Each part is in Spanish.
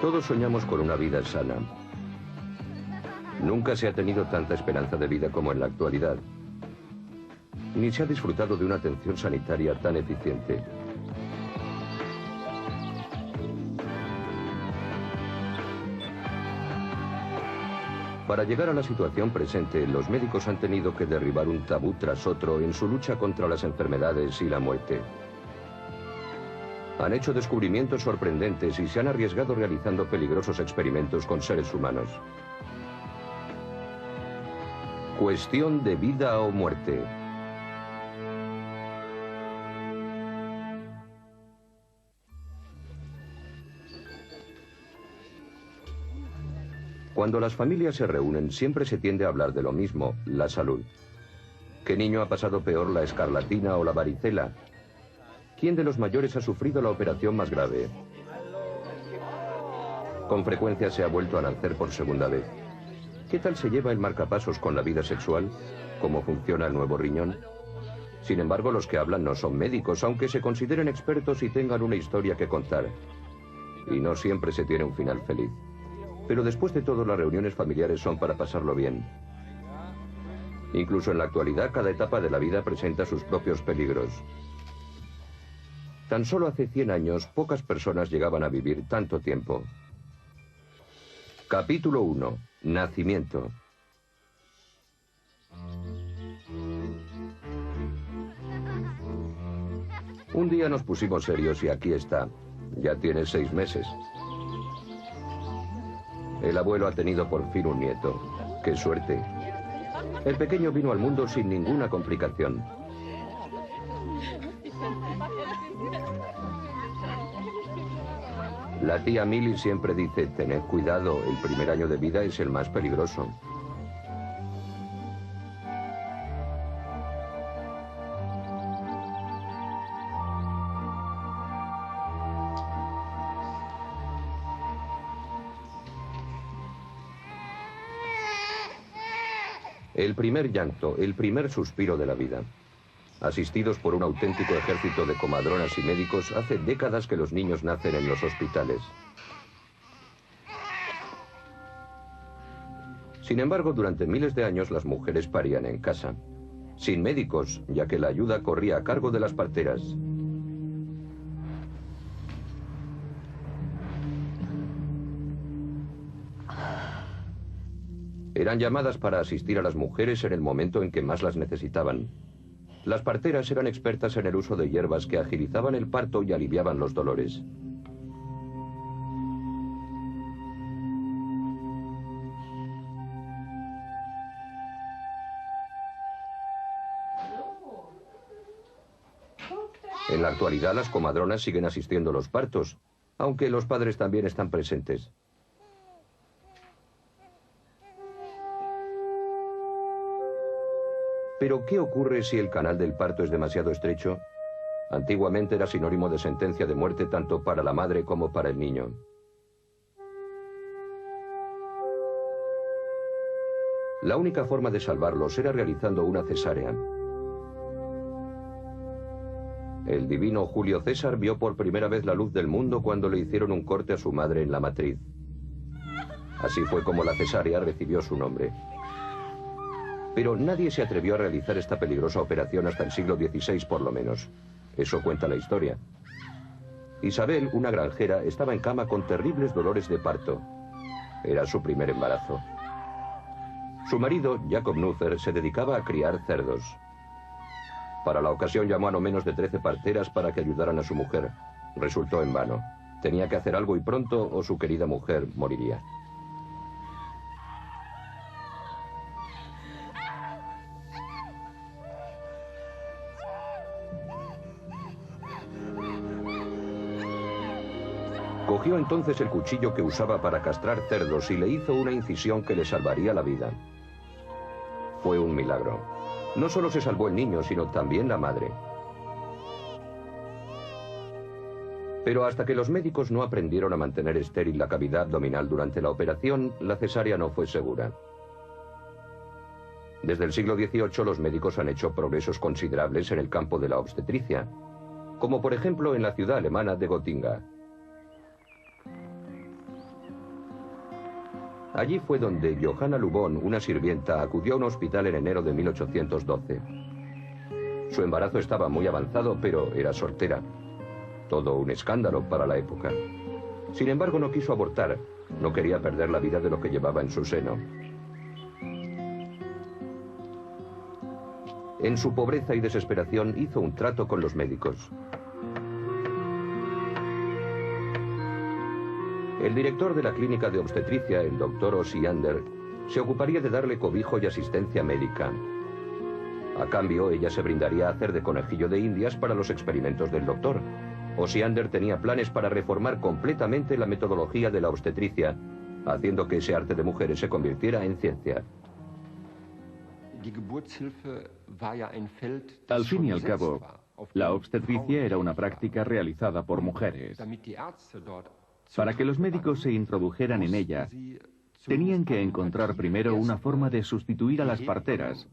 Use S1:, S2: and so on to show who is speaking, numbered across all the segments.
S1: Todos soñamos con una vida sana. Nunca se ha tenido tanta esperanza de vida como en la actualidad, ni se ha disfrutado de una atención sanitaria tan eficiente. Para llegar a la situación presente, los médicos han tenido que derribar un tabú tras otro en su lucha contra las enfermedades y la muerte. Han hecho descubrimientos sorprendentes y se han arriesgado realizando peligrosos experimentos con seres humanos. Cuestión de vida o muerte. Cuando las familias se reúnen, siempre se tiende a hablar de lo mismo, la salud. ¿Qué niño ha pasado peor la escarlatina o la varicela? ¿Quién de los mayores ha sufrido la operación más grave? Con frecuencia se ha vuelto a nacer por segunda vez. ¿Qué tal se lleva el marcapasos con la vida sexual? ¿Cómo funciona el nuevo riñón? Sin embargo, los que hablan no son médicos, aunque se consideren expertos y tengan una historia que contar. Y no siempre se tiene un final feliz. Pero después de todo, las reuniones familiares son para pasarlo bien. Incluso en la actualidad, cada etapa de la vida presenta sus propios peligros. Tan solo hace 100 años, pocas personas llegaban a vivir tanto tiempo. Capítulo 1. Nacimiento. Un día nos pusimos serios y aquí está. Ya tiene 6 meses. El abuelo ha tenido por fin un nieto. ¡Qué suerte! El pequeño vino al mundo sin ninguna complicación. La tía Milly siempre dice, tened cuidado, el primer año de vida es el más peligroso. El primer llanto, el primer suspiro de la vida. Asistidos por un auténtico ejército de comadronas y médicos, hace décadas que los niños nacen en los hospitales. Sin embargo, durante miles de años las mujeres parían en casa, sin médicos, ya que la ayuda corría a cargo de las parteras. Eran llamadas para asistir a las mujeres en el momento en que más las necesitaban. Las parteras eran expertas en el uso de hierbas que agilizaban el parto y aliviaban los dolores. En la actualidad, las comadronas siguen asistiendo a los partos, aunque los padres también están presentes. Pero, ¿qué ocurre si el canal del parto es demasiado estrecho? Antiguamente era sinónimo de sentencia de muerte tanto para la madre como para el niño. La única forma de salvarlos era realizando una cesárea. El divino Julio César vio por primera vez la luz del mundo cuando le hicieron un corte a su madre en la matriz. Así fue como la cesárea recibió su nombre. Pero nadie se atrevió a realizar esta peligrosa operación hasta el siglo XVI por lo menos. Eso cuenta la historia. Isabel, una granjera, estaba en cama con terribles dolores de parto. Era su primer embarazo. Su marido, Jacob Nuther, se dedicaba a criar cerdos. Para la ocasión llamó a no menos de 13 parteras para que ayudaran a su mujer. Resultó en vano. Tenía que hacer algo y pronto o su querida mujer moriría. Cogió entonces el cuchillo que usaba para castrar cerdos y le hizo una incisión que le salvaría la vida. Fue un milagro. No solo se salvó el niño, sino también la madre. Pero hasta que los médicos no aprendieron a mantener estéril la cavidad abdominal durante la operación, la cesárea no fue segura. Desde el siglo XVIII los médicos han hecho progresos considerables en el campo de la obstetricia, como por ejemplo en la ciudad alemana de Gotinga. Allí fue donde Johanna Lubón, una sirvienta, acudió a un hospital en enero de 1812. Su embarazo estaba muy avanzado, pero era soltera. Todo un escándalo para la época. Sin embargo, no quiso abortar. No quería perder la vida de lo que llevaba en su seno. En su pobreza y desesperación hizo un trato con los médicos. El director de la clínica de obstetricia, el doctor Osiander, se ocuparía de darle cobijo y asistencia médica. A cambio, ella se brindaría a hacer de conejillo de indias para los experimentos del doctor. Osiander tenía planes para reformar completamente la metodología de la obstetricia, haciendo que ese arte de mujeres se convirtiera en ciencia.
S2: Al fin y al cabo, la obstetricia era una práctica realizada por mujeres. Para que los médicos se introdujeran en ella, tenían que encontrar primero una forma de sustituir a las parteras,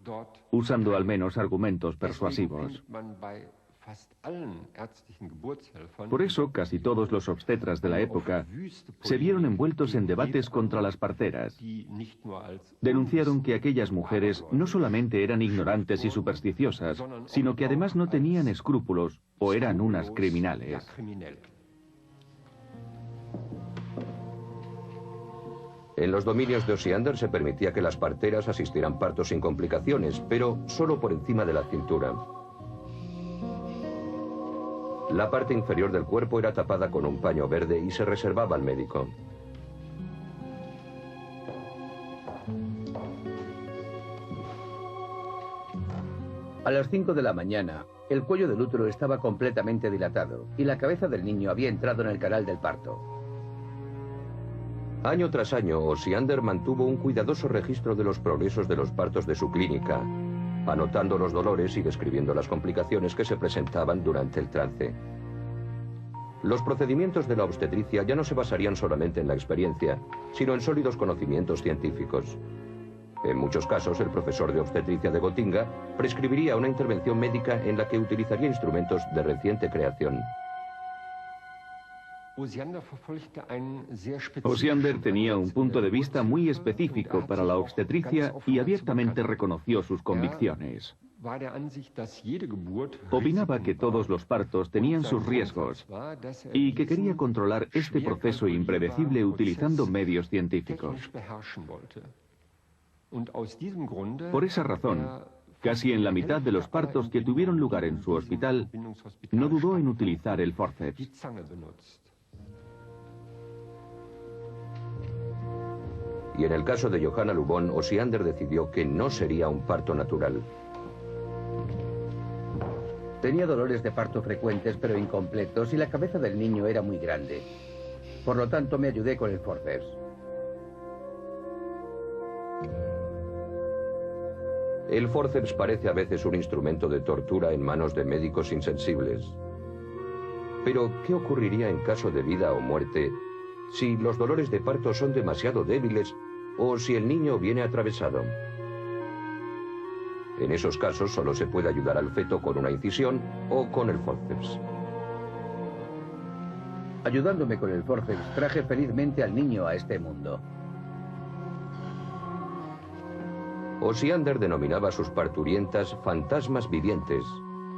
S2: usando al menos argumentos persuasivos. Por eso, casi todos los obstetras de la época se vieron envueltos en debates contra las parteras. Denunciaron que aquellas mujeres no solamente eran ignorantes y supersticiosas, sino que además no tenían escrúpulos o eran unas criminales.
S1: En los dominios de Osiander se permitía que las parteras asistieran partos sin complicaciones, pero solo por encima de la cintura. La parte inferior del cuerpo era tapada con un paño verde y se reservaba al médico.
S3: A las 5 de la mañana, el cuello del útero estaba completamente dilatado y la cabeza del niño había entrado en el canal del parto.
S1: Año tras año, Osiander mantuvo un cuidadoso registro de los progresos de los partos de su clínica, anotando los dolores y describiendo las complicaciones que se presentaban durante el trance. Los procedimientos de la obstetricia ya no se basarían solamente en la experiencia, sino en sólidos conocimientos científicos. En muchos casos, el profesor de obstetricia de Gotinga prescribiría una intervención médica en la que utilizaría instrumentos de reciente creación.
S2: Osiander tenía un punto de vista muy específico para la obstetricia y abiertamente reconoció sus convicciones. Opinaba que todos los partos tenían sus riesgos y que quería controlar este proceso impredecible utilizando medios científicos. Por esa razón, casi en la mitad de los partos que tuvieron lugar en su hospital, no dudó en utilizar el forceps.
S1: Y en el caso de Johanna Lubón, Osiander decidió que no sería un parto natural.
S3: Tenía dolores de parto frecuentes pero incompletos y la cabeza del niño era muy grande. Por lo tanto, me ayudé con el forceps.
S1: El forceps parece a veces un instrumento de tortura en manos de médicos insensibles. Pero, ¿qué ocurriría en caso de vida o muerte si los dolores de parto son demasiado débiles o si el niño viene atravesado? En esos casos solo se puede ayudar al feto con una incisión o con el forceps.
S3: Ayudándome con el forceps, traje felizmente al niño a este mundo.
S1: Osiander denominaba a sus parturientas fantasmas vivientes.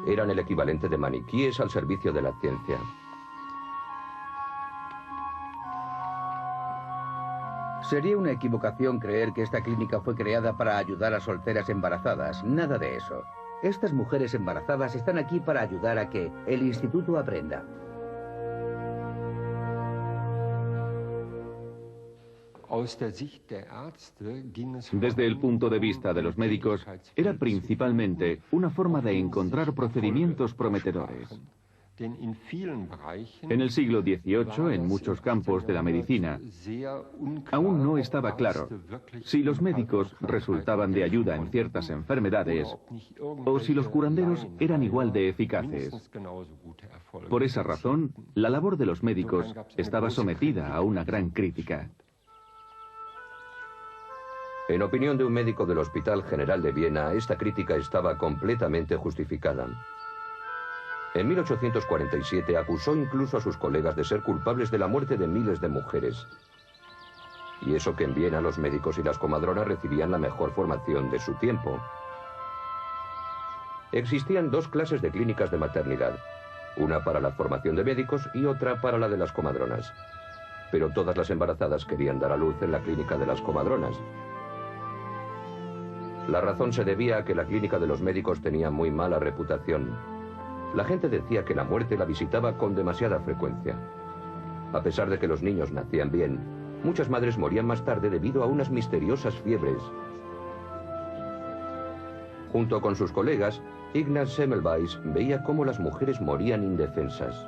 S1: Eran el equivalente de maniquíes al servicio de la ciencia.
S3: Sería una equivocación creer que esta clínica fue creada para ayudar a solteras embarazadas. Nada de eso. Estas mujeres embarazadas están aquí para ayudar a que el instituto aprenda.
S2: Desde el punto de vista de los médicos, era principalmente una forma de encontrar procedimientos prometedores. En el siglo XVIII, en muchos campos de la medicina, aún no estaba claro si los médicos resultaban de ayuda en ciertas enfermedades o si los curanderos eran igual de eficaces. Por esa razón, la labor de los médicos estaba sometida a una gran crítica.
S1: En opinión de un médico del Hospital General de Viena, esta crítica estaba completamente justificada. En 1847 acusó incluso a sus colegas de ser culpables de la muerte de miles de mujeres. Y eso que en Viena los médicos y las comadronas recibían la mejor formación de su tiempo. Existían dos clases de clínicas de maternidad, una para la formación de médicos y otra para la de las comadronas. Pero todas las embarazadas querían dar a luz en la clínica de las comadronas. La razón se debía a que la clínica de los médicos tenía muy mala reputación. La gente decía que la muerte la visitaba con demasiada frecuencia. A pesar de que los niños nacían bien, muchas madres morían más tarde debido a unas misteriosas fiebres. Junto con sus colegas, Ignaz Semmelweis veía cómo las mujeres morían indefensas.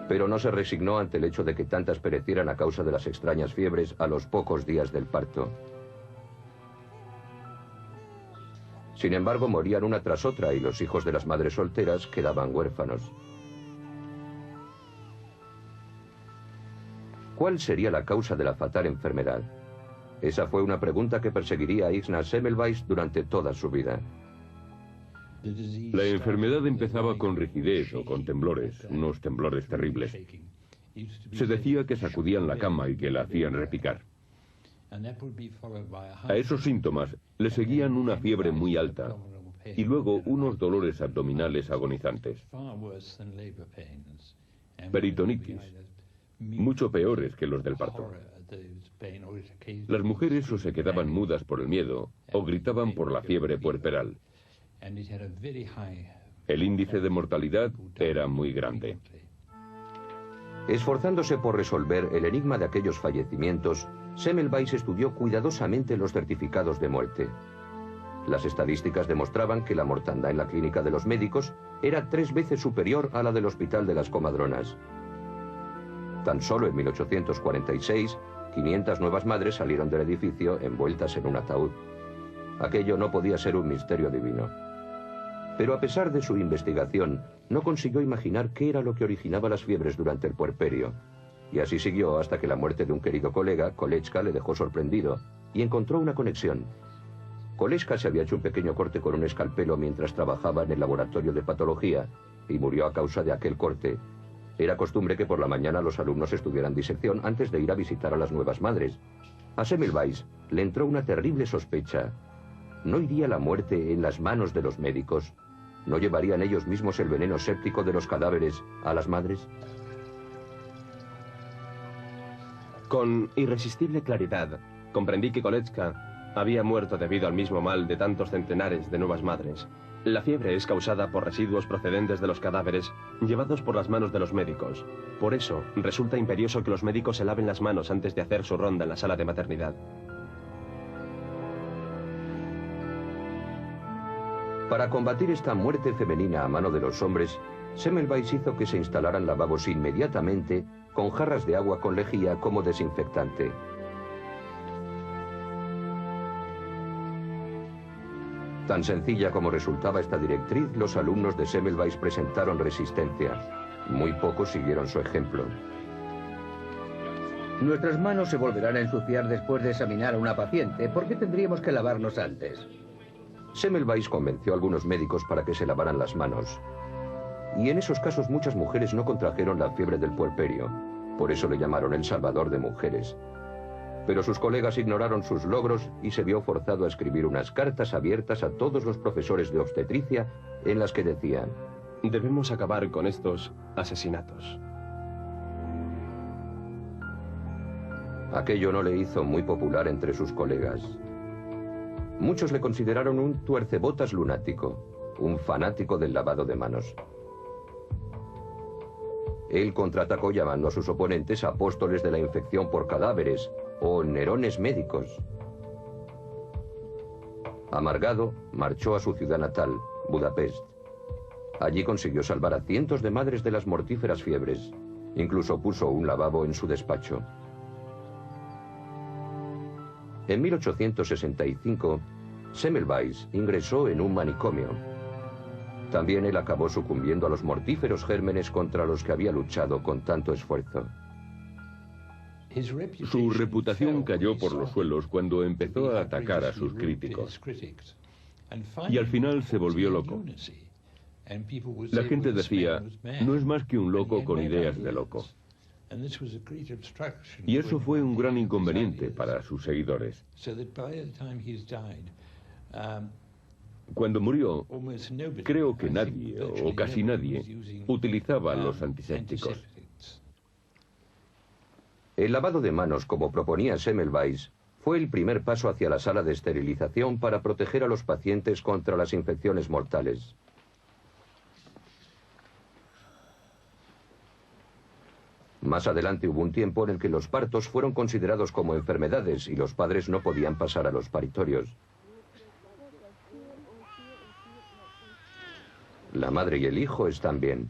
S1: Pero no se resignó ante el hecho de que tantas perecieran a causa de las extrañas fiebres a los pocos días del parto. Sin embargo, morían una tras otra y los hijos de las madres solteras quedaban huérfanos. ¿Cuál sería la causa de la fatal enfermedad? Esa fue una pregunta que perseguiría a Ignaz Semmelweis durante toda su vida.
S4: La enfermedad empezaba con rigidez o con temblores, unos temblores terribles. Se decía que sacudían la cama y que la hacían repicar. A esos síntomas le seguían una fiebre muy alta y luego unos dolores abdominales agonizantes. Peritonitis, mucho peores que los del parto. Las mujeres o se quedaban mudas por el miedo o gritaban por la fiebre puerperal. El índice de mortalidad era muy grande.
S1: Esforzándose por resolver el enigma de aquellos fallecimientos, Semmelweis estudió cuidadosamente los certificados de muerte. Las estadísticas demostraban que la mortandad en la clínica de los médicos era 3 veces superior a la del hospital de las comadronas. Tan solo en 1846, 500 nuevas madres salieron del edificio envueltas en un ataúd. Aquello no podía ser un misterio divino. Pero a pesar de su investigación, no consiguió imaginar qué era lo que originaba las fiebres durante el puerperio. Y así siguió hasta que la muerte de un querido colega, Kolečka, le dejó sorprendido y encontró una conexión. Kolečka se había hecho un pequeño corte con un escalpelo mientras trabajaba en el laboratorio de patología y murió a causa de aquel corte. Era costumbre que por la mañana los alumnos estudiaran disección antes de ir a visitar a las nuevas madres. A Semmelweis le entró una terrible sospecha. ¿No iría la muerte en las manos de los médicos? ¿No llevarían ellos mismos el veneno séptico de los cadáveres a las madres?
S5: Con irresistible claridad, comprendí que Kolečka había muerto debido al mismo mal de tantos centenares de nuevas madres. La fiebre es causada por residuos procedentes de los cadáveres llevados por las manos de los médicos. Por eso, resulta imperioso que los médicos se laven las manos antes de hacer su ronda en la sala de maternidad.
S1: Para combatir esta muerte femenina a mano de los hombres, Semmelweis hizo que se instalaran lavabos inmediatamente con jarras de agua con lejía como desinfectante. Tan sencilla como resultaba esta directriz, los alumnos de Semmelweis presentaron resistencia. Muy pocos siguieron su ejemplo.
S3: Nuestras manos se volverán a ensuciar después de examinar a una paciente. ¿Por qué tendríamos que lavarnos antes?
S1: Semmelweis convenció a algunos médicos para que se lavaran las manos. Y en esos casos muchas mujeres no contrajeron la fiebre del puerperio. Por eso le llamaron el salvador de mujeres. Pero sus colegas ignoraron sus logros y se vio forzado a escribir unas cartas abiertas a todos los profesores de obstetricia en las que decían:
S5: debemos acabar con estos asesinatos.
S1: Aquello no le hizo muy popular entre sus colegas. Muchos le consideraron un tuercebotas lunático, un fanático del lavado de manos. Él contraatacó llamando a sus oponentes apóstoles de la infección por cadáveres o nerones médicos. Amargado, marchó a su ciudad natal, Budapest. Allí consiguió salvar a cientos de madres de las mortíferas fiebres. Incluso puso un lavabo en su despacho. En 1865, Semmelweis ingresó en un manicomio. También él acabó sucumbiendo a los mortíferos gérmenes contra los que había luchado con tanto esfuerzo.
S4: Su reputación cayó por los suelos cuando empezó a atacar a sus críticos. Y al final se volvió loco. La gente decía, no es más que un loco con ideas de loco. Y eso fue un gran inconveniente para sus seguidores. Cuando murió, creo que nadie, o casi nadie, utilizaba los antisépticos.
S1: El lavado de manos, como proponía Semmelweis, fue el primer paso hacia la sala de esterilización para proteger a los pacientes contra las infecciones mortales. Más adelante hubo un tiempo en el que los partos fueron considerados como enfermedades y los padres no podían pasar a los paritorios. La madre y el hijo están bien.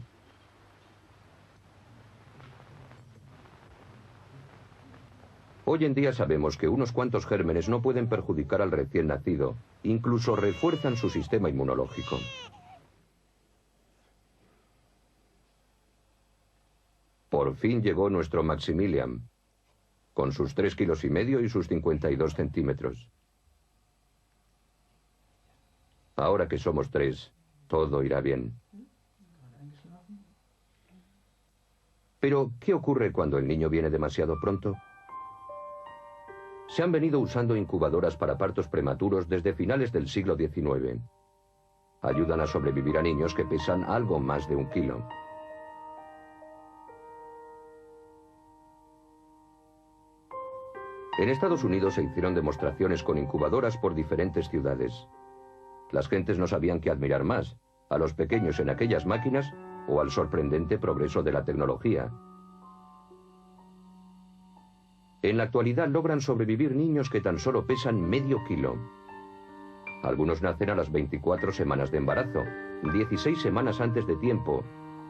S1: Hoy en día sabemos que unos cuantos gérmenes no pueden perjudicar al recién nacido, incluso refuerzan su sistema inmunológico. Por fin llegó nuestro Maximilian, con sus 3,5 kilos y sus 52 centímetros. Ahora que somos 3, todo irá bien. Pero, ¿qué ocurre cuando el niño viene demasiado pronto? Se han venido usando incubadoras para partos prematuros desde finales del siglo XIX. Ayudan a sobrevivir a niños que pesan algo más de 1 kilo. En Estados Unidos se hicieron demostraciones con incubadoras por diferentes ciudades. Las gentes no sabían qué admirar más, a los pequeños en aquellas máquinas o al sorprendente progreso de la tecnología. En la actualidad logran sobrevivir niños que tan solo pesan medio kilo. Algunos nacen a las 24 semanas de embarazo, 16 semanas antes de tiempo,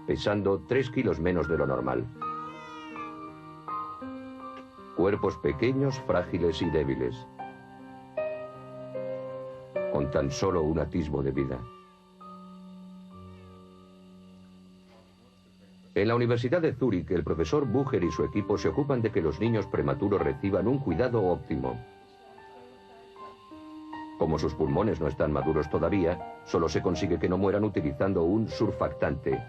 S1: pesando 3 kilos menos de lo normal. Cuerpos pequeños, frágiles y débiles, con tan solo un atisbo de vida. En la Universidad de Zúrich, el profesor Bucher y su equipo se ocupan de que los niños prematuros reciban un cuidado óptimo. Como sus pulmones no están maduros todavía, solo se consigue que no mueran utilizando un surfactante.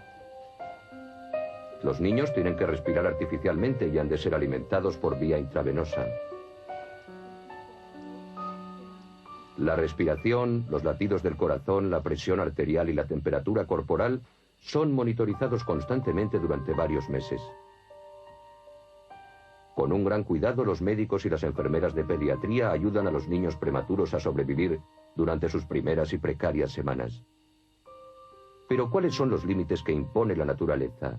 S1: Los niños tienen que respirar artificialmente y han de ser alimentados por vía intravenosa. La respiración, los latidos del corazón, la presión arterial y la temperatura corporal son monitorizados constantemente durante varios meses. Con un gran cuidado, los médicos y las enfermeras de pediatría ayudan a los niños prematuros a sobrevivir durante sus primeras y precarias semanas. Pero ¿cuáles son los límites que impone la naturaleza?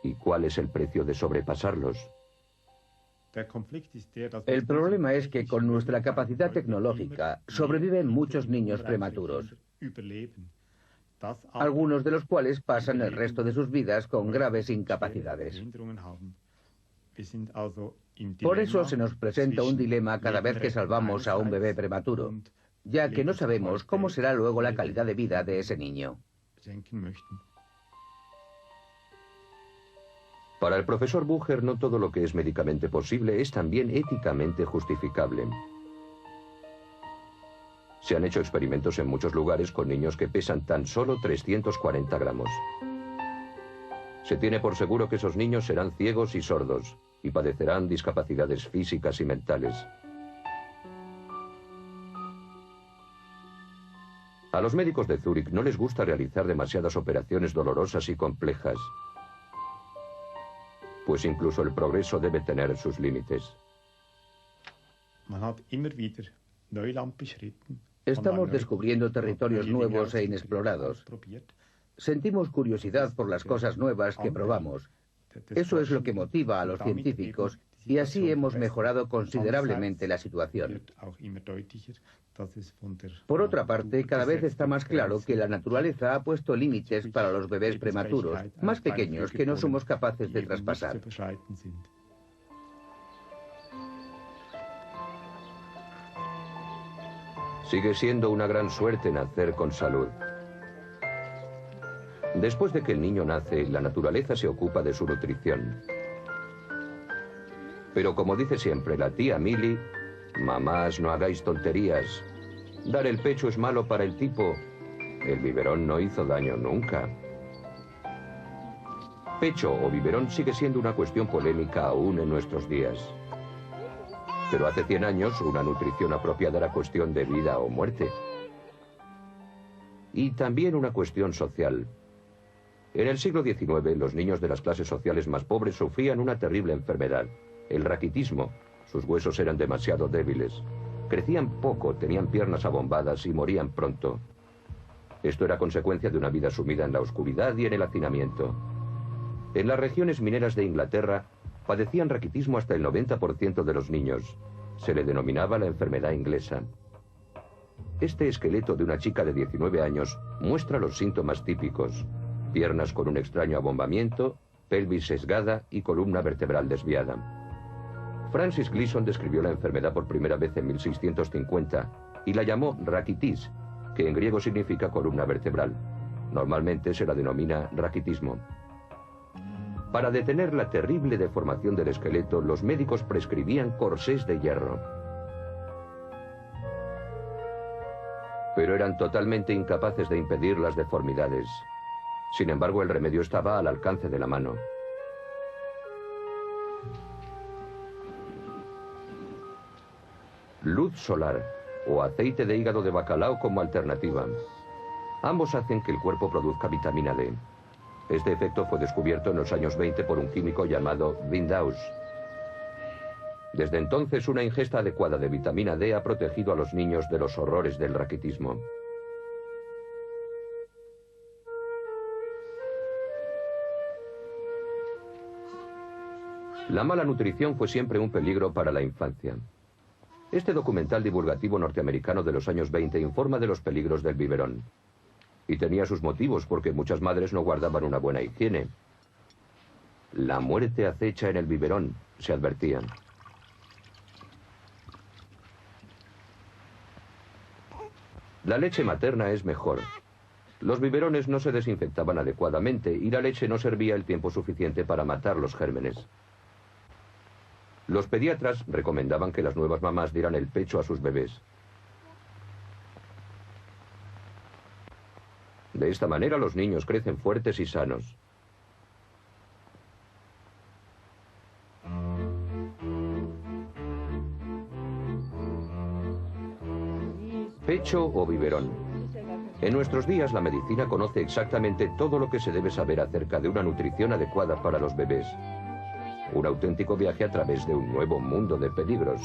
S1: ¿Y cuál es el precio de sobrepasarlos?
S3: El problema es que con nuestra capacidad tecnológica sobreviven muchos niños prematuros, algunos de los cuales pasan el resto de sus vidas con graves incapacidades. Por eso se nos presenta un dilema cada vez que salvamos a un bebé prematuro, ya que no sabemos cómo será luego la calidad de vida de ese niño.
S1: Para el profesor Bucher, no todo lo que es médicamente posible es también éticamente justificable. Se han hecho experimentos en muchos lugares con niños que pesan tan solo 340 gramos. Se tiene por seguro que esos niños serán ciegos y sordos y padecerán discapacidades físicas y mentales. A los médicos de Zúrich no les gusta realizar demasiadas operaciones dolorosas y complejas, pues incluso el progreso debe tener sus límites.
S3: Estamos descubriendo territorios nuevos e inexplorados. Sentimos curiosidad por las cosas nuevas que probamos. Eso es lo que motiva a los científicos y así hemos mejorado considerablemente la situación. Por otra parte, cada vez está más claro que la naturaleza ha puesto límites para los bebés prematuros, más pequeños que no somos capaces de traspasar.
S1: Sigue siendo una gran suerte nacer con salud. Después de que el niño nace, la naturaleza se ocupa de su nutrición. Pero como dice siempre la tía Millie, mamás, no hagáis tonterías. Dar el pecho es malo para el tipo. El biberón no hizo daño nunca. Pecho o biberón sigue siendo una cuestión polémica aún en nuestros días. Pero hace 100 años una nutrición apropiada era cuestión de vida o muerte. Y también una cuestión social. En el siglo XIX, los niños de las clases sociales más pobres sufrían una terrible enfermedad, el raquitismo. Sus huesos eran demasiado débiles. Crecían poco, tenían piernas abombadas y morían pronto. Esto era consecuencia de una vida sumida en la oscuridad y en el hacinamiento. En las regiones mineras de Inglaterra, padecían raquitismo hasta el 90% de los niños. Se le denominaba la enfermedad inglesa. Este esqueleto de una chica de 19 años muestra los síntomas típicos: piernas con un extraño abombamiento, pelvis sesgada y columna vertebral desviada. Francis Gleason describió la enfermedad por primera vez en 1650 y la llamó raquitis, que en griego significa columna vertebral. Normalmente se la denomina raquitismo. Para detener la terrible deformación del esqueleto, los médicos prescribían corsés de hierro. Pero eran totalmente incapaces de impedir las deformidades. Sin embargo, el remedio estaba al alcance de la mano. Luz solar o aceite de hígado de bacalao como alternativa. Ambos hacen que el cuerpo produzca vitamina D. Este efecto fue descubierto en los años 20 por un químico llamado Windaus. Desde entonces, una ingesta adecuada de vitamina D ha protegido a los niños de los horrores del raquitismo. La mala nutrición fue siempre un peligro para la infancia. Este documental divulgativo norteamericano de los años 20 informa de los peligros del biberón. Y tenía sus motivos, porque muchas madres no guardaban una buena higiene. La muerte acecha en el biberón, se advertían. La leche materna es mejor. Los biberones no se desinfectaban adecuadamente y la leche no servía el tiempo suficiente para matar los gérmenes. Los pediatras recomendaban que las nuevas mamás dieran el pecho a sus bebés. De esta manera los niños crecen fuertes y sanos. Pecho o biberón. En nuestros días la medicina conoce exactamente todo lo que se debe saber acerca de una nutrición adecuada para los bebés. Un auténtico viaje a través de un nuevo mundo de peligros.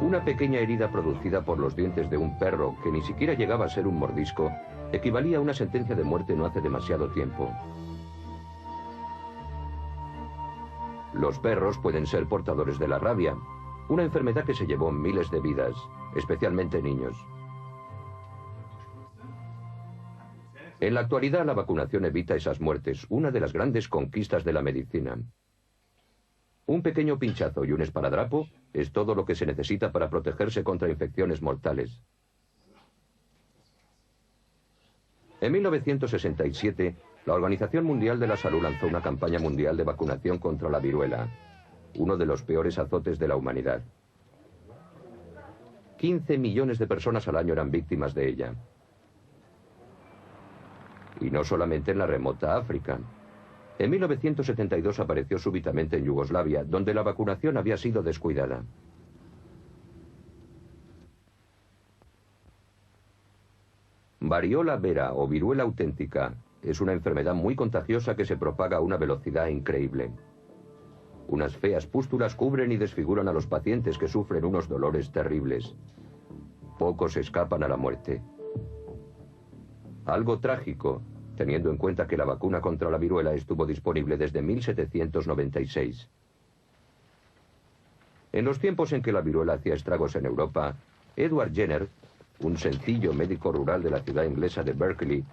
S1: Una pequeña herida producida por los dientes de un perro, que ni siquiera llegaba a ser un mordisco, equivalía a una sentencia de muerte no hace demasiado tiempo. Los perros pueden ser portadores de la rabia, una enfermedad que se llevó miles de vidas, especialmente niños. En la actualidad, la vacunación evita esas muertes, una de las grandes conquistas de la medicina. Un pequeño pinchazo y un esparadrapo es todo lo que se necesita para protegerse contra infecciones mortales. En 1967, la Organización Mundial de la Salud lanzó una campaña mundial de vacunación contra la viruela, uno de los peores azotes de la humanidad. 15 millones de personas al año eran víctimas de ella. Y no solamente en la remota África. En 1972 apareció súbitamente en Yugoslavia, donde la vacunación había sido descuidada. Variola vera o viruela auténtica es una enfermedad muy contagiosa que se propaga a una velocidad increíble. Unas feas pústulas cubren y desfiguran a los pacientes, que sufren unos dolores terribles. Pocos escapan a la muerte. Algo trágico, teniendo en cuenta que la vacuna contra la viruela estuvo disponible desde 1796. En los tiempos en que la viruela hacía estragos en Europa, Edward Jenner, un sencillo médico rural de la ciudad inglesa de Berkeley,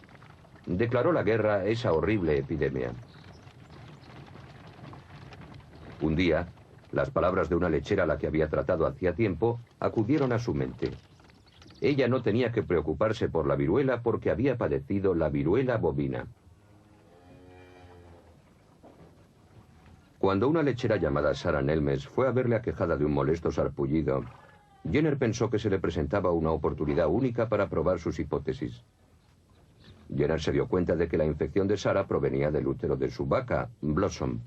S1: declaró la guerra a esa horrible epidemia. Un día, las palabras de una lechera a la que había tratado hacía tiempo acudieron a su mente. Ella no tenía que preocuparse por la viruela porque había padecido la viruela bovina. Cuando una lechera llamada Sarah Nelmes fue a verle aquejada de un molesto sarpullido, Jenner pensó que se le presentaba una oportunidad única para probar sus hipótesis. Jenner se dio cuenta de que la infección de Sarah provenía del útero de su vaca, Blossom.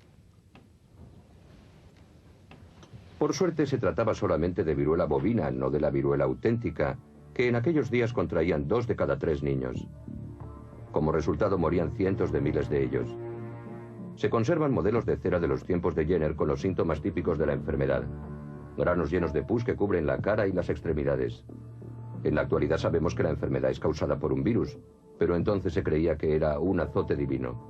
S1: Por suerte se trataba solamente de viruela bovina, no de la viruela auténtica, que en aquellos días contraían 2 de cada 3 niños. Como resultado morían cientos de miles de ellos. Se conservan modelos de cera de los tiempos de Jenner con los síntomas típicos de la enfermedad. Granos llenos de pus que cubren la cara y las extremidades. En la actualidad sabemos que la enfermedad es causada por un virus, pero entonces se creía que era un azote divino.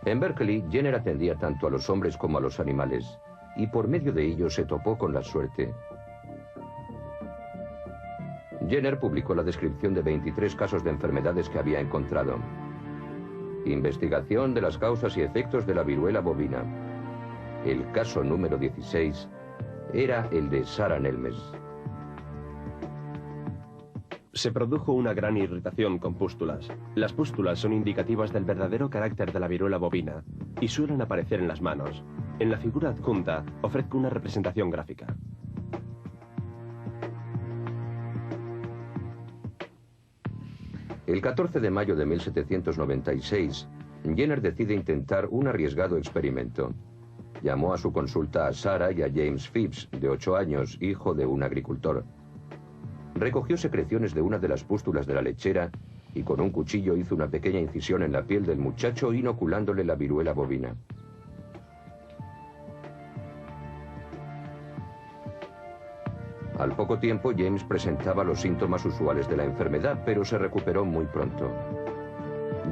S1: En Berkeley, Jenner atendía tanto a los hombres como a los animales, y por medio de ello se topó con la suerte. Jenner publicó la descripción de 23 casos de enfermedades que había encontrado. Investigación de las causas y efectos de la viruela bovina. El caso número 16 era el de Sarah Nelmes.
S5: Se produjo una gran irritación con pústulas. Las pústulas son indicativas del verdadero carácter de la viruela bovina y suelen aparecer en las manos. En la figura adjunta ofrezco una representación gráfica.
S1: El 14 de mayo de 1796, Jenner decide intentar un arriesgado experimento. Llamó a su consulta a Sarah y a James Phipps, de 8 años, hijo de un agricultor. Recogió secreciones de una de las pústulas de la lechera y con un cuchillo hizo una pequeña incisión en la piel del muchacho, inoculándole la viruela bovina. Al poco tiempo, James presentaba los síntomas usuales de la enfermedad, pero se recuperó muy pronto.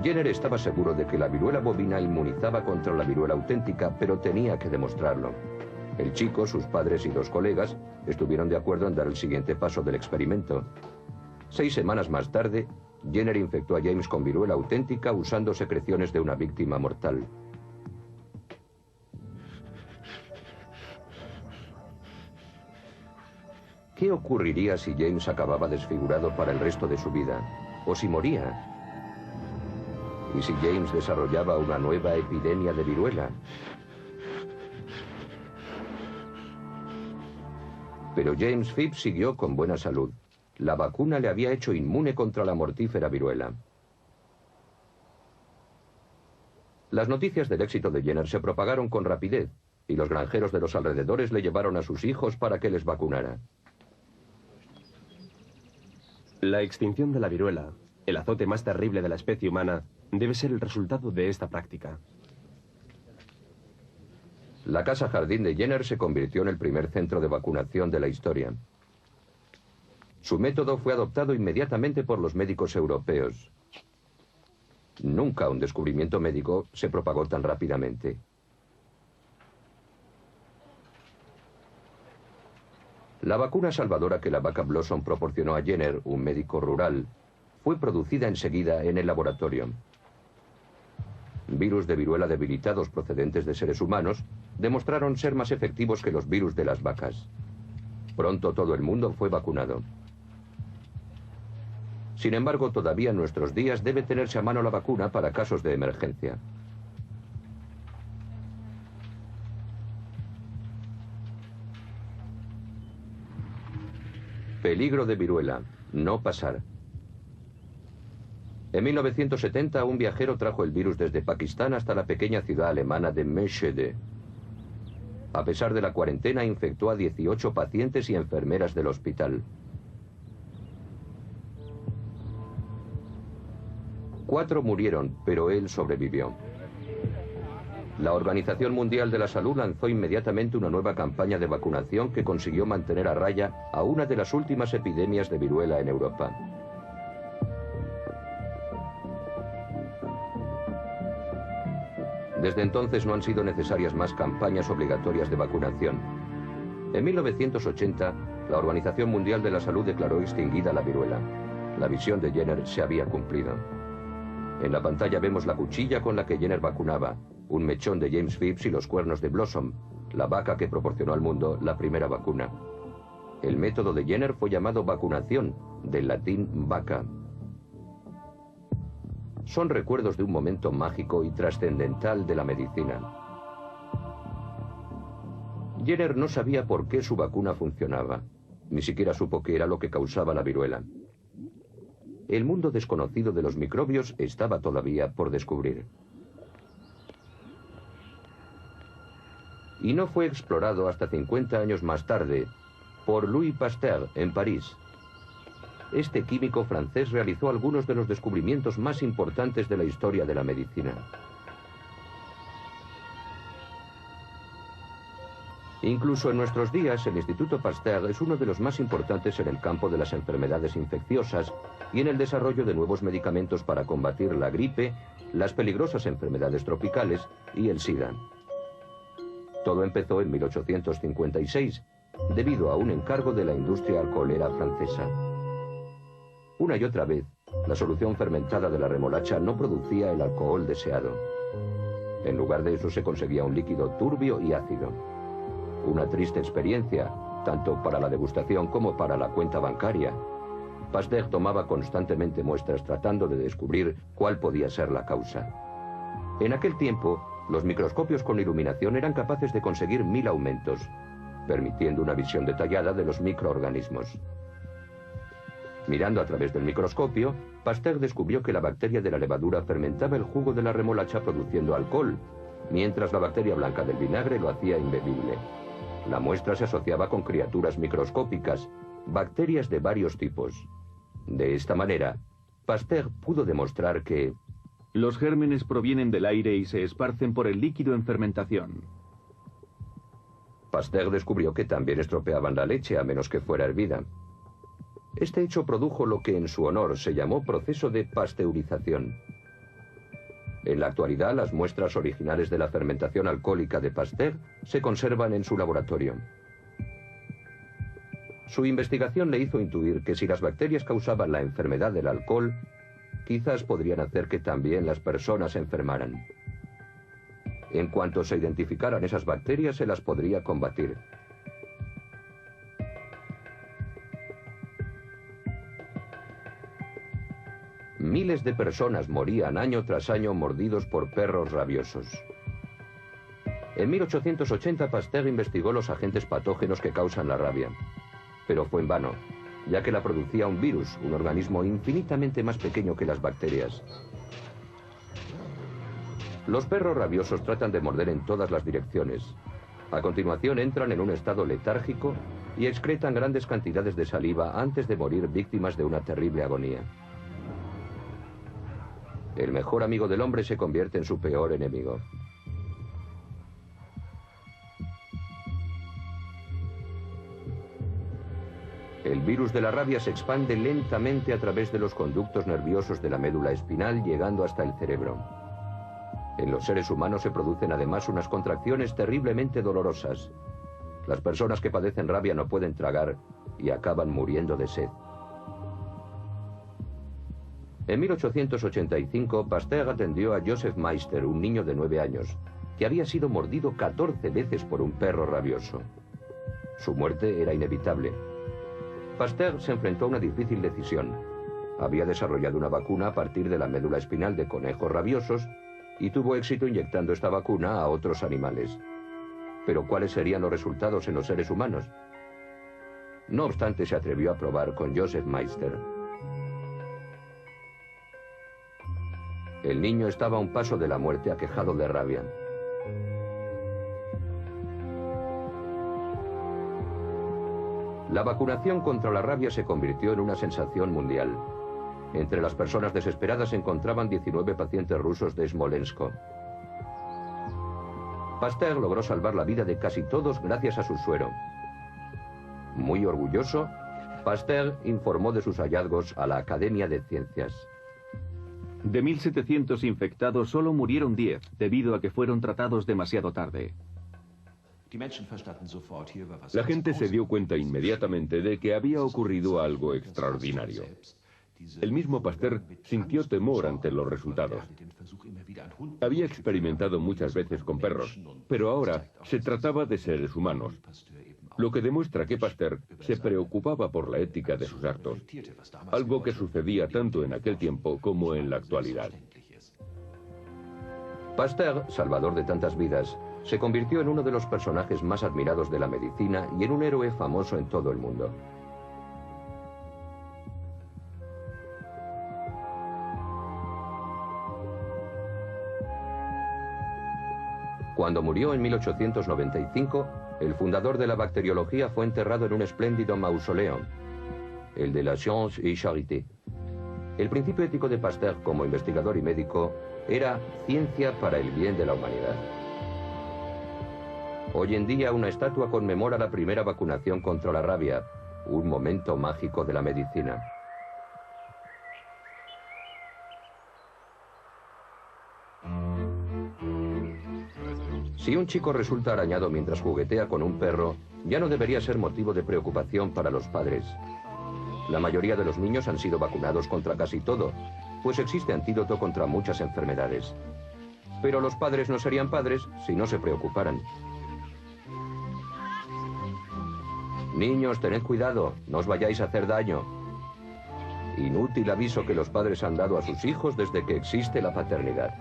S1: Jenner estaba seguro de que la viruela bovina inmunizaba contra la viruela auténtica, pero tenía que demostrarlo. El chico, sus padres y 2 colegas estuvieron de acuerdo en dar el siguiente paso del experimento. 6 semanas más tarde, Jenner infectó a James con viruela auténtica usando secreciones de una víctima mortal. ¿Qué ocurriría si James acababa desfigurado para el resto de su vida? ¿O si moría? ¿Y si James desarrollaba una nueva epidemia de viruela? Pero James Phipps siguió con buena salud. La vacuna le había hecho inmune contra la mortífera viruela. Las noticias del éxito de Jenner se propagaron con rapidez, y los granjeros de los alrededores le llevaron a sus hijos para que les vacunara.
S5: La extinción de la viruela, el azote más terrible de la especie humana, debe ser el resultado de esta práctica.
S1: La Casa Jardín de Jenner se convirtió en el primer centro de vacunación de la historia. Su método fue adoptado inmediatamente por los médicos europeos. Nunca un descubrimiento médico se propagó tan rápidamente. La vacuna salvadora que la vaca Blossom proporcionó a Jenner, un médico rural, fue producida enseguida en el laboratorio. Virus de viruela debilitados procedentes de seres humanos demostraron ser más efectivos que los virus de las vacas. Pronto todo el mundo fue vacunado. Sin embargo, todavía en nuestros días debe tenerse a mano la vacuna para casos de emergencia. Peligro de viruela. No pasar. En 1970, un viajero trajo el virus desde Pakistán hasta la pequeña ciudad alemana de Meschede. A pesar de la cuarentena, infectó a 18 pacientes y enfermeras del hospital. 4 murieron, pero él sobrevivió. La Organización Mundial de la Salud lanzó inmediatamente una nueva campaña de vacunación que consiguió mantener a raya a una de las últimas epidemias de viruela en Europa. Desde entonces no han sido necesarias más campañas obligatorias de vacunación. En 1980, la Organización Mundial de la Salud declaró extinguida la viruela. La visión de Jenner se había cumplido. En la pantalla vemos la cuchilla con la que Jenner vacunaba, un mechón de James Phipps y los cuernos de Blossom, la vaca que proporcionó al mundo la primera vacuna. El método de Jenner fue llamado vacunación, del latín vaca. Son recuerdos de un momento mágico y trascendental de la medicina. Jenner no sabía por qué su vacuna funcionaba. Ni siquiera supo qué era lo que causaba la viruela. El mundo desconocido de los microbios estaba todavía por descubrir. Y no fue explorado hasta 50 años más tarde por Louis Pasteur en París. Este químico francés realizó algunos de los descubrimientos más importantes de la historia de la medicina. Incluso en nuestros días, el Instituto Pasteur es uno de los más importantes en el campo de las enfermedades infecciosas y en el desarrollo de nuevos medicamentos para combatir la gripe, las peligrosas enfermedades tropicales y el SIDA. Todo empezó en 1856, debido a un encargo de la industria alcoholera francesa. Una y otra vez, la solución fermentada de la remolacha no producía el alcohol deseado. En lugar de eso se conseguía un líquido turbio y ácido. Una triste experiencia, tanto para la degustación como para la cuenta bancaria. Pasteur tomaba constantemente muestras tratando de descubrir cuál podía ser la causa. En aquel tiempo, los microscopios con iluminación eran capaces de conseguir 1000 aumentos, permitiendo una visión detallada de los microorganismos. Mirando a través del microscopio, Pasteur descubrió que la bacteria de la levadura fermentaba el jugo de la remolacha produciendo alcohol, mientras la bacteria blanca del vinagre lo hacía imbebible. La muestra se asociaba con criaturas microscópicas, bacterias de varios tipos. De esta manera, Pasteur pudo demostrar que
S2: los gérmenes provienen del aire y se esparcen por el líquido en fermentación.
S1: Pasteur descubrió que también estropeaban la leche a menos que fuera hervida. Este hecho produjo lo que en su honor se llamó proceso de pasteurización. En la actualidad, las muestras originales de la fermentación alcohólica de Pasteur se conservan en su laboratorio. Su investigación le hizo intuir que si las bacterias causaban la enfermedad del alcohol, quizás podrían hacer que también las personas se enfermaran. En cuanto se identificaran esas bacterias, se las podría combatir. Miles de personas morían año tras año mordidos por perros rabiosos. En 1880 Pasteur investigó los agentes patógenos que causan la rabia, pero fue en vano, ya que la producía un virus, un organismo infinitamente más pequeño que las bacterias. Los perros rabiosos tratan de morder en todas las direcciones. A continuación entran en un estado letárgico y excretan grandes cantidades de saliva antes de morir víctimas de una terrible agonía. El mejor amigo del hombre se convierte en su peor enemigo. El virus de la rabia se expande lentamente a través de los conductos nerviosos de la médula espinal, llegando hasta el cerebro. En los seres humanos se producen además unas contracciones terriblemente dolorosas. Las personas que padecen rabia no pueden tragar y acaban muriendo de sed. En 1885, Pasteur atendió a Joseph Meister, un niño de 9 años, que había sido mordido 14 veces por un perro rabioso. Su muerte era inevitable. Pasteur se enfrentó a una difícil decisión. Había desarrollado una vacuna a partir de la médula espinal de conejos rabiosos y tuvo éxito inyectando esta vacuna a otros animales. Pero ¿cuáles serían los resultados en los seres humanos? No obstante, se atrevió a probar con Joseph Meister. El niño estaba a un paso de la muerte, aquejado de rabia. La vacunación contra la rabia se convirtió en una sensación mundial. Entre las personas desesperadas se encontraban 19 pacientes rusos de Smolensk. Pasteur logró salvar la vida de casi todos gracias a su suero. Muy orgulloso, Pasteur informó de sus hallazgos a la Academia de Ciencias.
S2: De 1.700 infectados solo murieron 10 debido a que fueron tratados demasiado tarde.
S4: La gente se dio cuenta inmediatamente de que había ocurrido algo extraordinario. El mismo Pasteur sintió temor ante los resultados. Había experimentado muchas veces con perros, pero ahora se trataba de seres humanos, lo que demuestra que Pasteur se preocupaba por la ética de sus actos, algo que sucedía tanto en aquel tiempo como en la actualidad.
S1: Pasteur, salvador de tantas vidas, se convirtió en uno de los personajes más admirados de la medicina y en un héroe famoso en todo el mundo. Cuando murió en 1895, el fundador de la bacteriología fue enterrado en un espléndido mausoleo, el de la Science et Charité. El principio ético de Pasteur como investigador y médico era ciencia para el bien de la humanidad. Hoy en día una estatua conmemora la primera vacunación contra la rabia, un momento mágico de la medicina. Si un chico resulta arañado mientras juguetea con un perro, ya no debería ser motivo de preocupación para los padres. La mayoría de los niños han sido vacunados contra casi todo, pues existe antídoto contra muchas enfermedades. Pero los padres no serían padres si no se preocuparan. Niños, tened cuidado, no os vayáis a hacer daño. Inútil aviso que los padres han dado a sus hijos desde que existe la paternidad.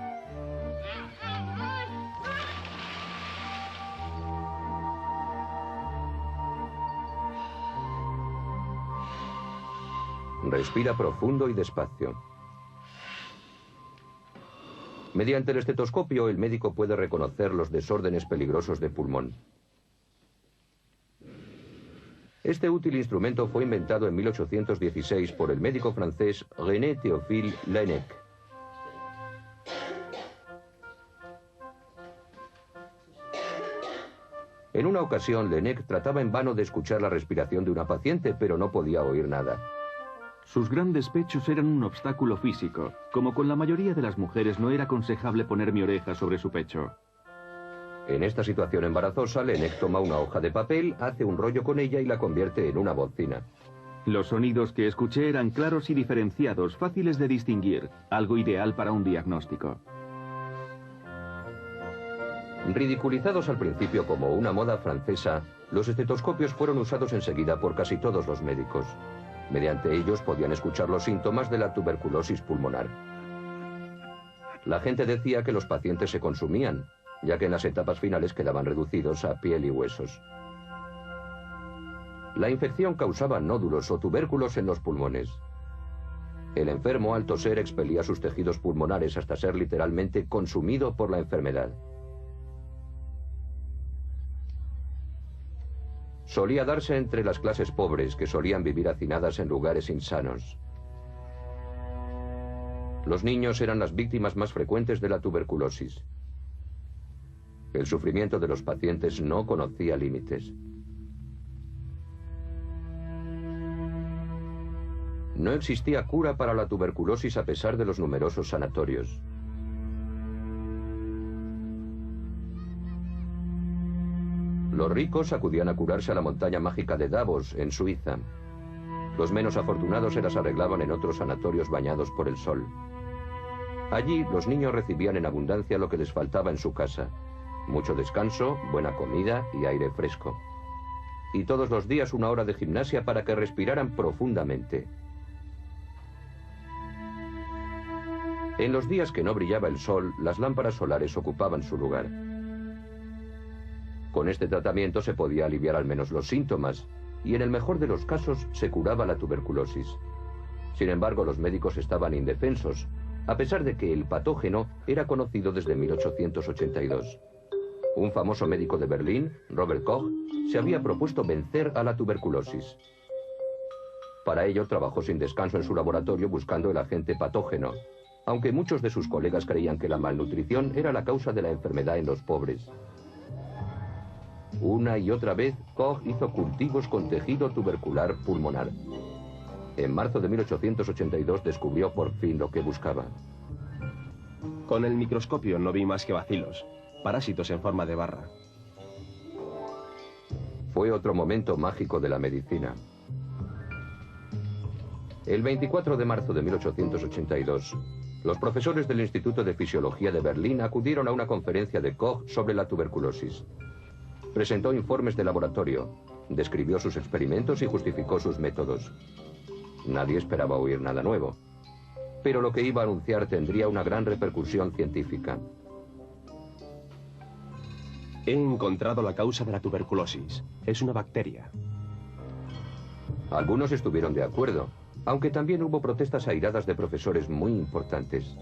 S1: Respira profundo y despacio. Mediante el estetoscopio, el médico puede reconocer los desórdenes peligrosos de pulmón. Este útil instrumento fue inventado en 1816 por el médico francés René Théophile Laennec. En una ocasión, Laennec trataba en vano de escuchar la respiración de una paciente, pero no podía oír nada.
S2: Sus grandes pechos eran un obstáculo físico. Como con la mayoría de las mujeres, no era aconsejable poner mi oreja sobre su pecho.
S1: En esta situación embarazosa, Laennec toma una hoja de papel, hace un rollo con ella y la convierte en una bocina.
S2: Los sonidos que escuché eran claros y diferenciados, fáciles de distinguir, algo ideal para un diagnóstico.
S1: Ridiculizados al principio como una moda francesa, los estetoscopios fueron usados enseguida por casi todos los médicos. Mediante ellos podían escuchar los síntomas de la tuberculosis pulmonar. La gente decía que los pacientes se consumían, ya que en las etapas finales quedaban reducidos a piel y huesos. La infección causaba nódulos o tubérculos en los pulmones. El enfermo al toser expelía sus tejidos pulmonares hasta ser literalmente consumido por la enfermedad. Solía darse entre las clases pobres que solían vivir hacinadas en lugares insanos. Los niños eran las víctimas más frecuentes de la tuberculosis. El sufrimiento de los pacientes no conocía límites. No existía cura para la tuberculosis a pesar de los numerosos sanatorios. Los ricos acudían a curarse a la montaña mágica de Davos, en Suiza. Los menos afortunados se las arreglaban en otros sanatorios bañados por el sol. Allí, los niños recibían en abundancia lo que les faltaba en su casa: mucho descanso, buena comida y aire fresco. Y todos los días una hora de gimnasia para que respiraran profundamente. En los días que no brillaba el sol, las lámparas solares ocupaban su lugar. Con este tratamiento se podía aliviar al menos los síntomas, y en el mejor de los casos se curaba la tuberculosis. Sin embargo, los médicos estaban indefensos, a pesar de que el patógeno era conocido desde 1882. Un famoso médico de Berlín, Robert Koch, se había propuesto vencer a la tuberculosis. Para ello trabajó sin descanso en su laboratorio buscando el agente patógeno, aunque muchos de sus colegas creían que la malnutrición era la causa de la enfermedad en los pobres. Una y otra vez, Koch hizo cultivos con tejido tubercular pulmonar. En marzo de 1882 descubrió por fin lo que buscaba.
S5: Con el microscopio no vi más que bacilos, parásitos en forma de barra.
S1: Fue otro momento mágico de la medicina. El 24 de marzo de 1882, los profesores del Instituto de Fisiología de Berlín acudieron a una conferencia de Koch sobre la tuberculosis. Presentó informes de laboratorio, describió sus experimentos y justificó sus métodos. Nadie esperaba oír nada nuevo, pero lo que iba a anunciar tendría una gran repercusión científica.
S5: He encontrado la causa de la tuberculosis. Es una bacteria.
S1: Algunos estuvieron de acuerdo, aunque también hubo protestas airadas de profesores muy importantes.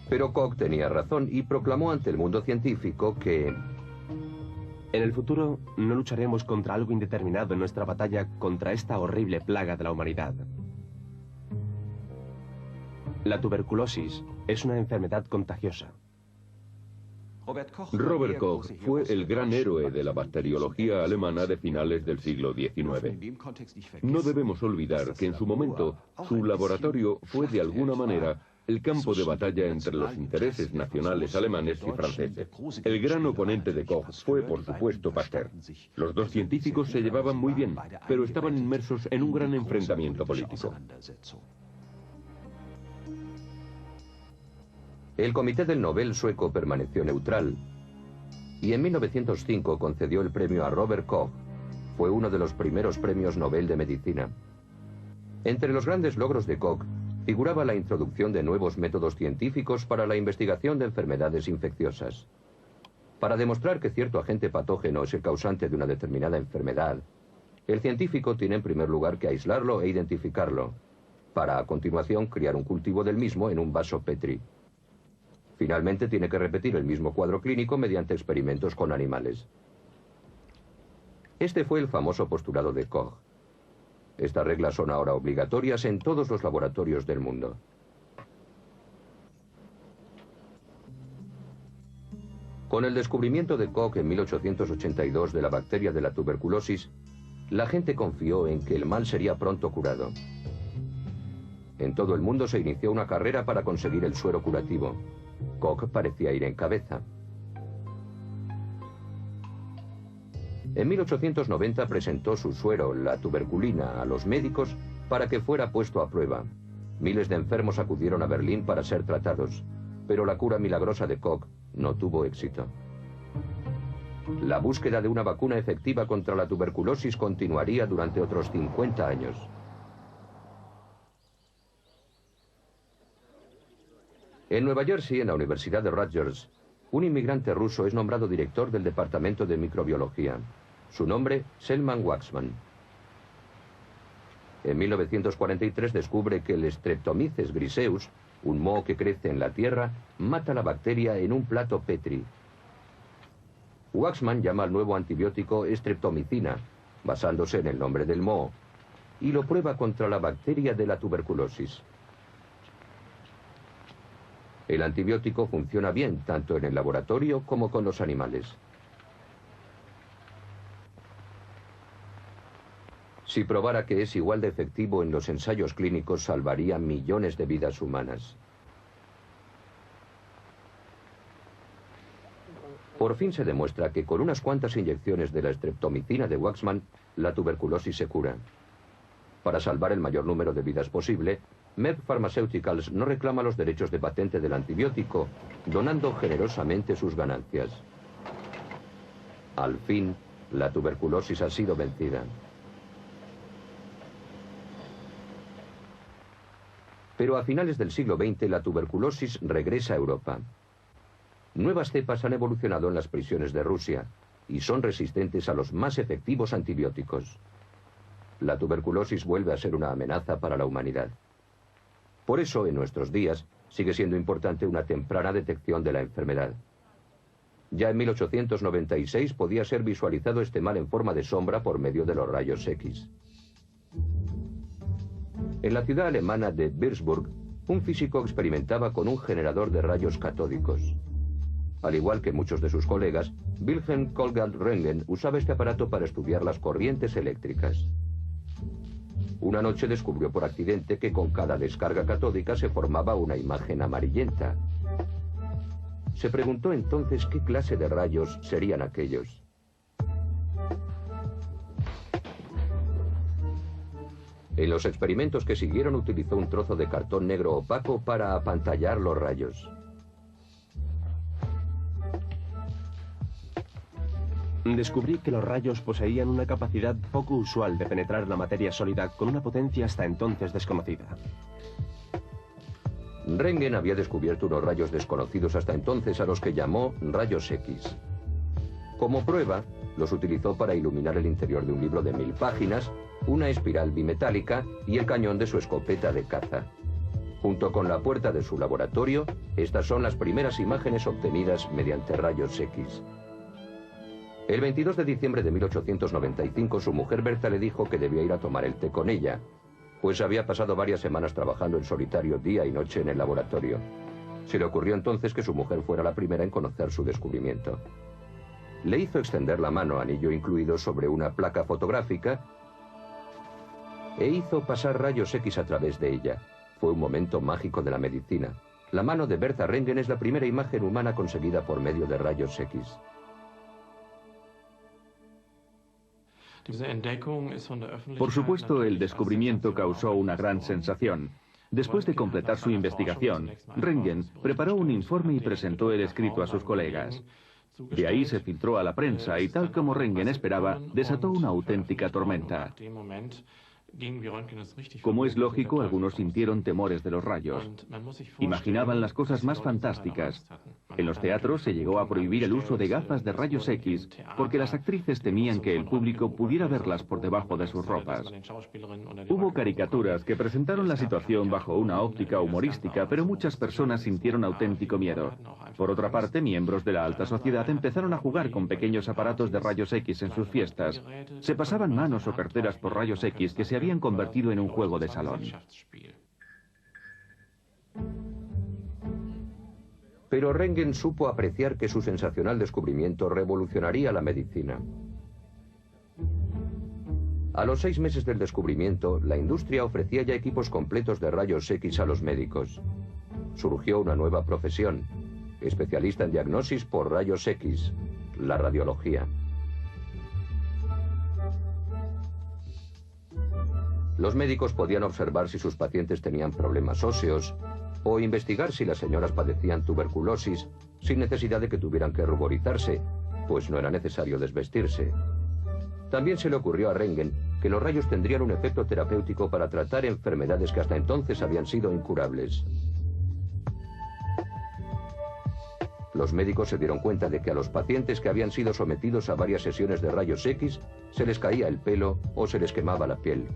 S1: Pero Koch tenía razón y proclamó ante el mundo científico que...
S5: En el futuro no lucharemos contra algo indeterminado en nuestra batalla contra esta horrible plaga de la humanidad. La tuberculosis es una enfermedad contagiosa.
S4: Robert Koch fue el gran héroe de la bacteriología alemana de finales del siglo XIX. No debemos olvidar que en su momento su laboratorio fue de alguna manera el campo de batalla entre los intereses nacionales alemanes y franceses. El gran oponente de Koch fue, por supuesto, Pasteur. Los dos científicos se llevaban muy bien, pero estaban inmersos en un gran enfrentamiento político.
S1: El Comité del Nobel sueco permaneció neutral y en 1905 concedió el premio a Robert Koch. Fue uno de los primeros premios Nobel de Medicina. Entre los grandes logros de Koch figuraba la introducción de nuevos métodos científicos para la investigación de enfermedades infecciosas. Para demostrar que cierto agente patógeno es el causante de una determinada enfermedad, el científico tiene en primer lugar que aislarlo e identificarlo, para a continuación criar un cultivo del mismo en un vaso Petri. Finalmente tiene que repetir el mismo cuadro clínico mediante experimentos con animales. Este fue el famoso postulado de Koch. Estas reglas son ahora obligatorias en todos los laboratorios del mundo. Con el descubrimiento de Koch en 1882 de la bacteria de la tuberculosis, la gente confió en que el mal sería pronto curado. En todo el mundo se inició una carrera para conseguir el suero curativo. Koch parecía ir en cabeza. En 1890 presentó su suero, la tuberculina, a los médicos para que fuera puesto a prueba. Miles de enfermos acudieron a Berlín para ser tratados, pero la cura milagrosa de Koch no tuvo éxito. La búsqueda de una vacuna efectiva contra la tuberculosis continuaría durante otros 50 años. En Nueva Jersey, en la Universidad de Rutgers, un inmigrante ruso es nombrado director del Departamento de Microbiología. Su nombre, Selman Waksman. En 1943 descubre que el Streptomyces griseus, un moho que crece en la tierra, mata la bacteria en un plato Petri. Waksman llama al nuevo antibiótico streptomicina, basándose en el nombre del moho, y lo prueba contra la bacteria de la tuberculosis. El antibiótico funciona bien tanto en el laboratorio como con los animales. Si probara que es igual de efectivo en los ensayos clínicos, salvaría millones de vidas humanas. Por fin se demuestra que con unas cuantas inyecciones de la streptomicina de Waksman, la tuberculosis se cura. Para salvar el mayor número de vidas posible, Merck Pharmaceuticals no reclama los derechos de patente del antibiótico, donando generosamente sus ganancias. Al fin, la tuberculosis ha sido vencida. Pero a finales del siglo XX la tuberculosis regresa a Europa. Nuevas cepas han evolucionado en las prisiones de Rusia y son resistentes a los más efectivos antibióticos. La tuberculosis vuelve a ser una amenaza para la humanidad. Por eso, en nuestros días, sigue siendo importante una temprana detección de la enfermedad. Ya en 1896 podía ser visualizado este mal en forma de sombra por medio de los rayos X. En la ciudad alemana de Würzburg, un físico experimentaba con un generador de rayos catódicos. Al igual que muchos de sus colegas, Wilhelm Colgard Röntgen usaba este aparato para estudiar las corrientes eléctricas. Una noche descubrió por accidente que con cada descarga catódica se formaba una imagen amarillenta. Se preguntó entonces qué clase de rayos serían aquellos. En los experimentos que siguieron utilizó un trozo de cartón negro opaco para apantallar los rayos.
S5: Descubrí que los rayos poseían una capacidad poco usual de penetrar la materia sólida con una potencia hasta entonces desconocida.
S1: Röntgen había descubierto unos rayos desconocidos hasta entonces a los que llamó rayos X. Como prueba, los utilizó para iluminar el interior de un libro de 1000 páginas, una espiral bimetálica y el cañón de su escopeta de caza. Junto con la puerta de su laboratorio, estas son las primeras imágenes obtenidas mediante rayos X. El 22 de diciembre de 1895, su mujer Bertha le dijo que debía ir a tomar el té con ella, pues había pasado varias semanas trabajando en solitario día y noche en el laboratorio. Se le ocurrió entonces que su mujer fuera la primera en conocer su descubrimiento. Le hizo extender la mano, anillo incluido, sobre una placa fotográfica e hizo pasar rayos X a través de ella. Fue un momento mágico de la medicina. La mano de Bertha Röntgen es la primera imagen humana conseguida por medio de rayos X.
S2: Por supuesto, el descubrimiento causó una gran sensación. Después de completar su investigación, Röntgen preparó un informe y presentó el escrito a sus colegas. De ahí se filtró a la prensa y, tal como Röntgen esperaba, desató una auténtica tormenta. Como es lógico, algunos sintieron temores de los rayos. Imaginaban las cosas más fantásticas. En los teatros se llegó a prohibir el uso de gafas de rayos X porque las actrices temían que el público pudiera verlas por debajo de sus ropas. Hubo caricaturas que presentaron la situación bajo una óptica humorística, pero muchas personas sintieron auténtico miedo. Por otra parte, miembros de la alta sociedad empezaron a jugar con pequeños aparatos de rayos X en sus fiestas. Se pasaban manos o carteras por rayos X que se habían convertido en un juego de salón.
S1: Pero Röntgen supo apreciar que su sensacional descubrimiento revolucionaría la medicina. A los 6 meses del descubrimiento, la industria ofrecía ya equipos completos de rayos X a los médicos. Surgió una nueva profesión, especialista en diagnosis por rayos X, la radiología. Los médicos podían observar si sus pacientes tenían problemas óseos o investigar si las señoras padecían tuberculosis sin necesidad de que tuvieran que ruborizarse, pues no era necesario desvestirse. También se le ocurrió a Röntgen que los rayos tendrían un efecto terapéutico para tratar enfermedades que hasta entonces habían sido incurables. Los médicos se dieron cuenta de que a los pacientes que habían sido sometidos a varias sesiones de rayos X se les caía el pelo o se les quemaba la piel.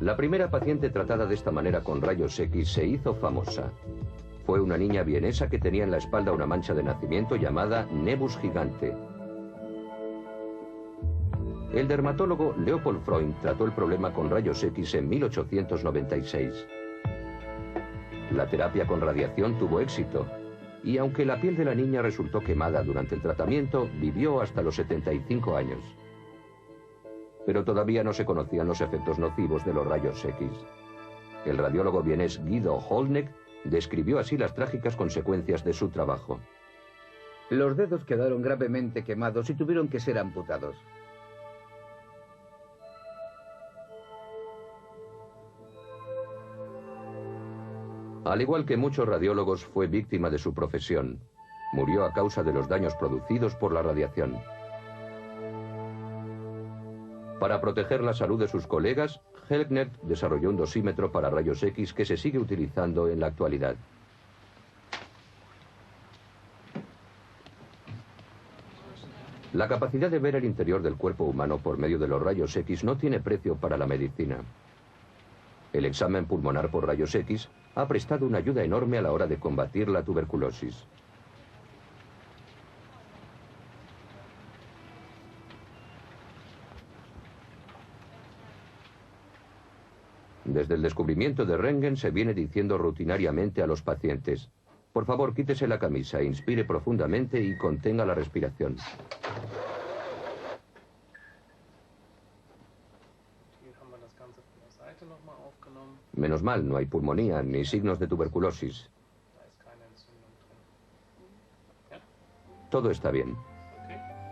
S1: La primera paciente tratada de esta manera con rayos X se hizo famosa. Fue una niña vienesa que tenía en la espalda una mancha de nacimiento llamada nevus gigante. El dermatólogo Leopold Freund trató el problema con rayos X en 1896. La terapia con radiación tuvo éxito, y aunque la piel de la niña resultó quemada durante el tratamiento, vivió hasta los 75 años. Pero todavía no se conocían los efectos nocivos de los rayos X. El radiólogo vienés Guido Holneck describió así las trágicas consecuencias de su trabajo.
S3: Los dedos quedaron gravemente quemados y tuvieron que ser amputados.
S1: Al igual que muchos radiólogos, fue víctima de su profesión. Murió a causa de los daños producidos por la radiación. Para proteger la salud de sus colegas, Helgner desarrolló un dosímetro para rayos X que se sigue utilizando en la actualidad. La capacidad de ver el interior del cuerpo humano por medio de los rayos X no tiene precio para la medicina. El examen pulmonar por rayos X ha prestado una ayuda enorme a la hora de combatir la tuberculosis. Desde el descubrimiento de Röntgen se viene diciendo rutinariamente a los pacientes: por favor, quítese la camisa, inspire profundamente y contenga la respiración. Menos mal, no hay pulmonía ni signos de tuberculosis. Todo está bien.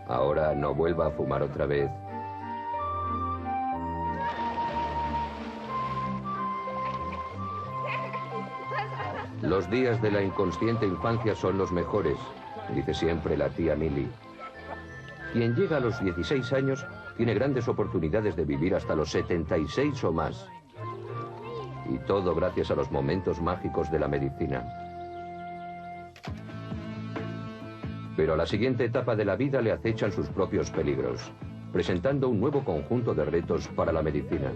S1: Ahora no vuelva a fumar otra vez. Los días de la inconsciente infancia son los mejores, dice siempre la tía Millie. Quien llega a los 16 años tiene grandes oportunidades de vivir hasta los 76 o más. Y todo gracias a los momentos mágicos de la medicina. Pero a la siguiente etapa de la vida le acechan sus propios peligros, presentando un nuevo conjunto de retos para la medicina.